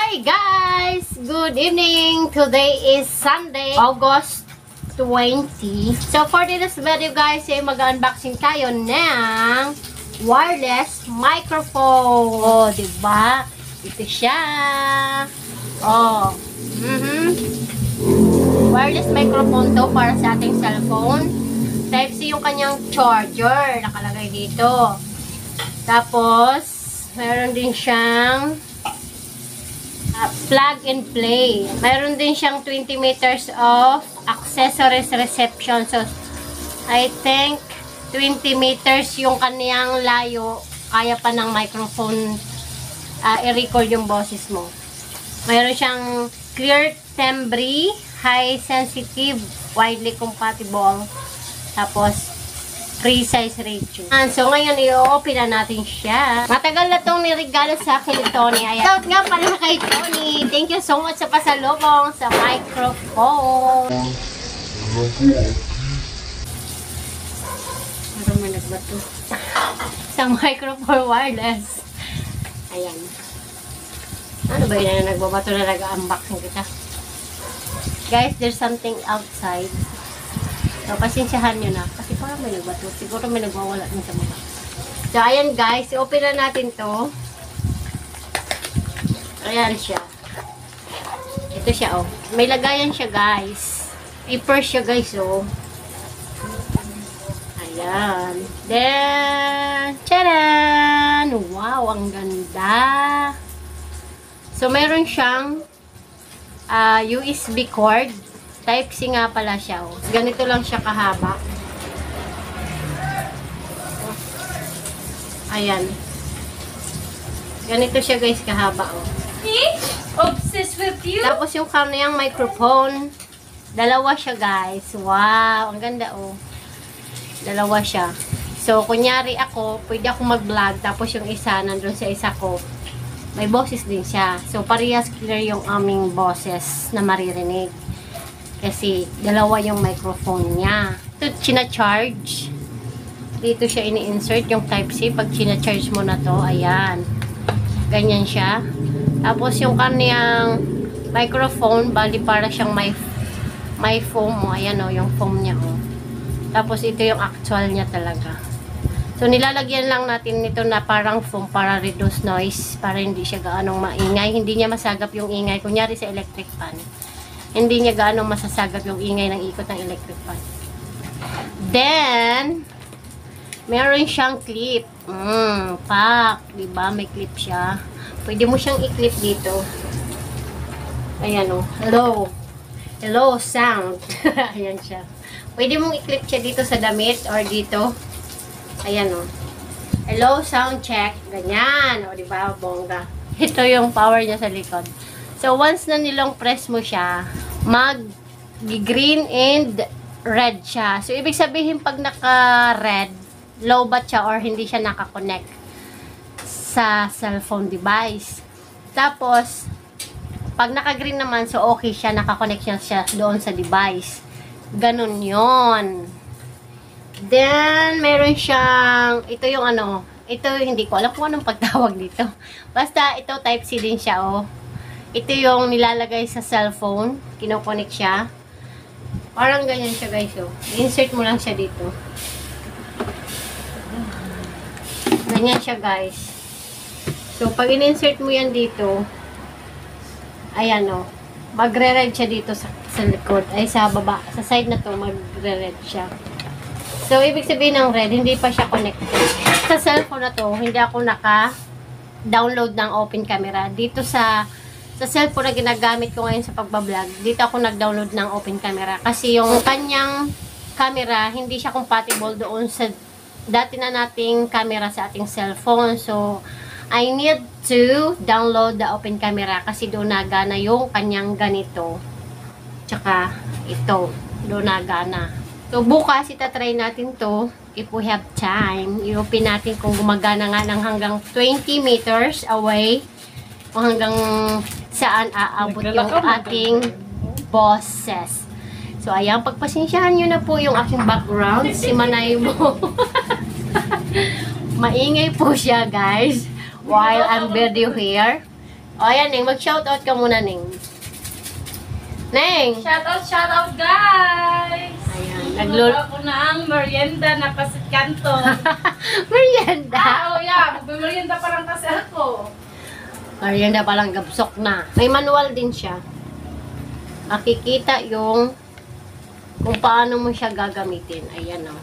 Hi guys! Good evening! Today is Sunday, August 20. So for this video guys, mag-unboxing tayo ng wireless microphone. Oh, diba? Ito siya. Oh. Wireless microphone to para sa ating cellphone. Type-C yung kanyang charger. Nakalagay dito. Tapos, meron din siyang plug and play. Mayroon din siyang 20 meters of accessories reception. So, I think 20 meters yung kaniyang layo. Kaya pa ng microphone i-record yung boses mo. Mayroon siyang clear timbre, high sensitive, widely compatible. Tapos, precise ratio. So, ngayon, i-open na natin siya. Matagal na itong nirigalo sa akin ni Tony. Ayan. Shout nga pala kay Tony. Thank you so much sa pasalubong sa microphone. Parang may nagbato. Sa microphone wireless. Ayan. Ano ba yun na nagbabato na nag-unboxing kita? Guys, there's something outside. So, pasensyahan nyo na. Kasi parang may nagbato. Siguro may nagwawala din sa mga. So, ayan guys. I-open na natin to. Ayan siya. Ito siya, oh. May lagayan siya, guys. Paper siya, guys, oh. Ayan. Then, charan! Wow, ang ganda. So, meron siyang USB cord. Type-C nga pala siya, oh. Ganito lang siya kahaba. Ayan. Ganito siya, guys, kahaba, oh. Obsessed with you? Tapos yung kaniyang microphone, dalawa siya, guys. Wow, ang ganda, oh. Dalawa siya. So, kunyari ako, pwede ako mag-vlog, tapos yung isa, nandun sa isa ko, may boses din siya. So, parehas clear yung aming boses na maririnig. Kasi, dalawa yung microphone niya. Ito, china-charge. Dito siya ini-insert yung Type-C. Pag china-charge mo na to, ayan. Ganyan siya. Tapos, yung kaniyang microphone, bali para siyang may foam mo. Ayan o, yung foam niya o. Tapos, ito yung actual niya talaga. So, nilalagyan lang natin nito na parang foam para reduce noise. Para hindi siya gaanong maingay. Hindi niya masagap yung ingay. Kunyari sa electric fan. Hindi niya gaano masasagap yung ingay ng ikot ng electric fan. Then, meron siyang clip. Pak. Diba? May clip siya. Pwede mo siyang i-clip dito. Ayan o. Hello. Hello, sound. Ayan siya. Pwede mong i-clip siya dito sa damit or dito. Ayan o. Hello, sound check. Ganyan. O, diba? Bongga. Ito yung power niya sa likod. So, once na nilong press mo siya, mag-green and red siya. So, ibig sabihin, pag naka-red, low-bat siya or hindi siya nakakonect sa cellphone device. Tapos, pag naka-green naman, so okay siya, nakakonect siya doon sa device. Ganun yon. Then, meron siyang, ito yung ano, ito hindi ko alam kung anong pagtawag dito. Basta, ito Type-C din siya, oh. Ito yung nilalagay sa cellphone. Kinokonek siya. Parang ganyan siya, guys. So, insert mo lang siya dito. Ganyan siya, guys. So, pag in-insert mo yan dito, ayan, o. Magre-red siya dito sa likod. Ay, sa baba. Sa side na to, magre-red siya. So, ibig sabihin ng red, hindi pa siya connected. Sa cellphone na to, hindi ako naka-download ng open camera. Dito sa cellphone na ginagamit ko ngayon sa pagbablog, dito ako nag-download ng open camera. Kasi yung kanyang camera, hindi siya compatible doon sa dati na nating camera sa ating cellphone. So, I need to download the open camera kasi doon nagana yung kanyang ganito. Tsaka ito, doon nagana. So, bukas itatry natin to if we have time. I-open natin kung gumagana nga ng hanggang 20 meters away o hanggang saan aabot yung ating boses. So, ayan, pagpasensyahan nyo na po yung aking background. Si Manay mo. Maingay po siya, guys. While I'm video here. O, ayan, Ning. Mag-shoutout ka muna, Ning. Neng! Shout out, guys! Ayan, Nagluluto ako ng merienda na pasit kanto. Merienda! Yeah. Merienda pa lang kasi ako. Merienda palang gabsok na. May manual din siya. Makikita yung kung paano mo siya gagamitin. Ayan o.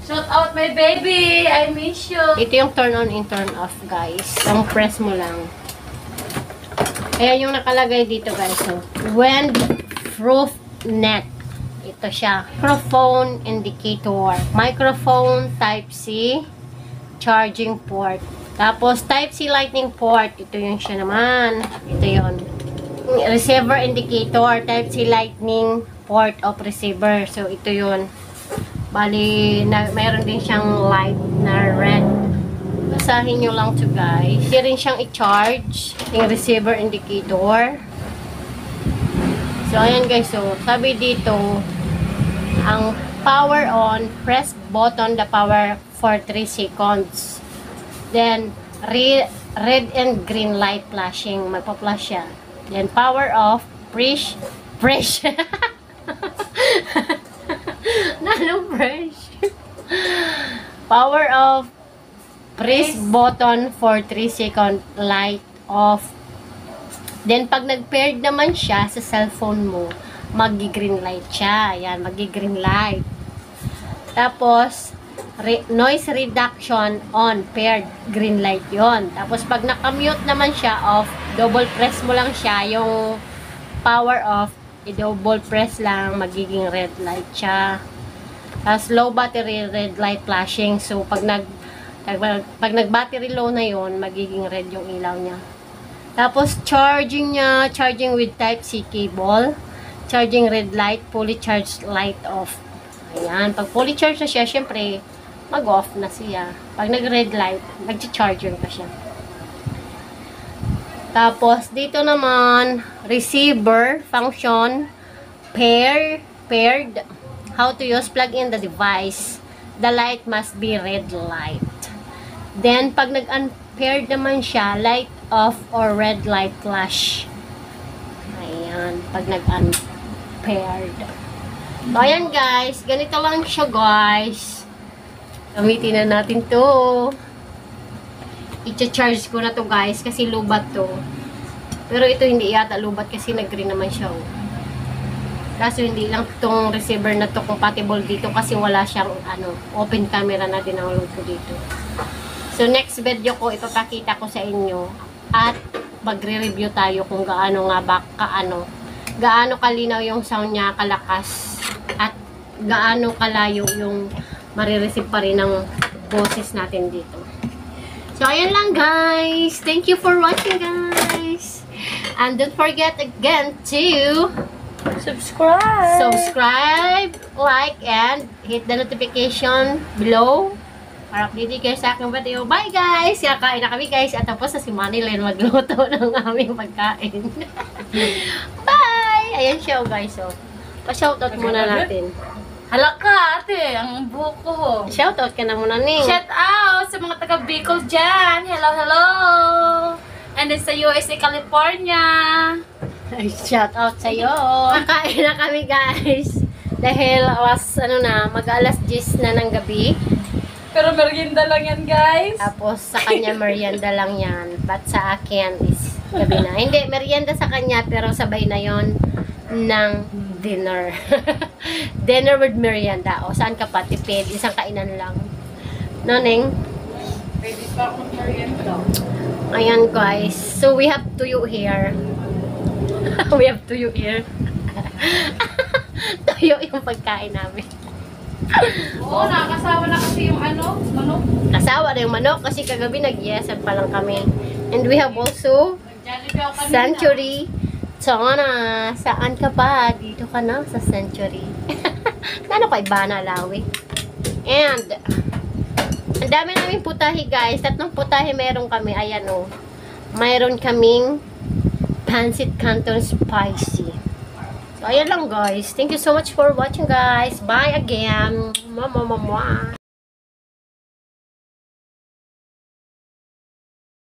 Shout out my baby! I miss you! Ito yung turn on and turn off, guys. Yung press mo lang. Ayan yung nakalagay dito, guys. So, wind proof net. Ito siya. Microphone indicator. Microphone Type-C charging port. Tapos, Type-C lightning port. Ito yung siya naman. Ito yun. Receiver indicator. Type-C lightning port of receiver. So, ito yun. Bali, mayroon din siyang light na red. Basahin nyo lang to guys. Hindi rin siyang i-charge. Yung receiver indicator. So, ayan guys. So, sabi dito, ang power on, press button the power for 3 seconds. Then, red and green light flashing. Magpa-flash siya. Then, power off, fresh. Nano fresh? Power off, press button for 3 second, light off. Then, pag nag-paired naman siya sa cellphone mo, magi-green light siya. Ayan, magi-green light. Tapos, noise reduction on, paired, green light yon. Tapos, pag nakamute naman siya, off, double press mo lang siya, yung power off, i-double press lang, magiging red light siya. Tapos, low battery, red light flashing. So, pag nag-battery low na yon, magiging red yung ilaw niya. Tapos, charging niya, charging with Type-C cable. Charging red light, fully charged light off. Ayan. Pag fully charged na siya, syempre, mag-off na siya. Pag nag-red light, nag-charger pa siya. Tapos, dito naman, receiver, function, paired, how to use, plug in the device. The light must be red light. Then, pag nag-unpaired naman siya, light off or red light flash. Ayan, pag nag-unpaired. So, ayan guys, ganito lang siya guys. Gamitin na natin to. I-charge ko na to guys kasi lubat to. Pero ito hindi yata lubat kasi nag-green naman siya. Oh. Kaso hindi lang tong receiver na to compatible dito kasi wala siyang open camera na dinaload ko dito. So next video ko ipapakita ko sa inyo at magre-review tayo kung gaano nga ba gaano kalinaw yung sound niya, kalakas at gaano kalayo yung marireceive pa rin ng boses natin dito. So, ayan lang guys. Thank you for watching guys. And don't forget again to subscribe, like, and hit the notification below para update kayo sa aking video. Bye guys! Kakain na kami guys. At tapos na si Manilyn magluto ng aming pagkain. Bye! Ayan siya guys. So, pa-shoutout muna natin. Halaka ate, ang buhok ko. Shoutout ka na muna Ning. Shout out sa mga taga Bicol dyan. Hello. And then sa USA, California. Shoutout sa'yo. Kakain na kami guys. Dahil mag-alas 10 na ng gabi. Pero merienda lang yan guys. Tapos sa kanya merienda lang yan. But sa akin is gabi na. Hindi, merienda sa kanya pero sabay na yon ng dinner. Dinner with merienda. O, saan ka pa? Tipid. Isang kainan lang. Noning? Pwede pa akong merienda. Ayan, guys. So, we have tuyo here. We have tuyo here. Tuyo yung pagkain namin. Oo, nakakasawa na kasi yung manok. Kasawa na yung manok kasi kagabi nag-yesan pa lang kami. And we have also Nag-Jollibee ako kanina. Century. Sana, saan ka pa? Dito ka na sa Century. Nano kay Bana Lawi. And, ang dami namin putahe guys. 3 putahe meron kami. Ayan o. Mayroon kaming pancit canton spicy. So, ayan lang guys. Thank you so much for watching guys. Bye again. Mama.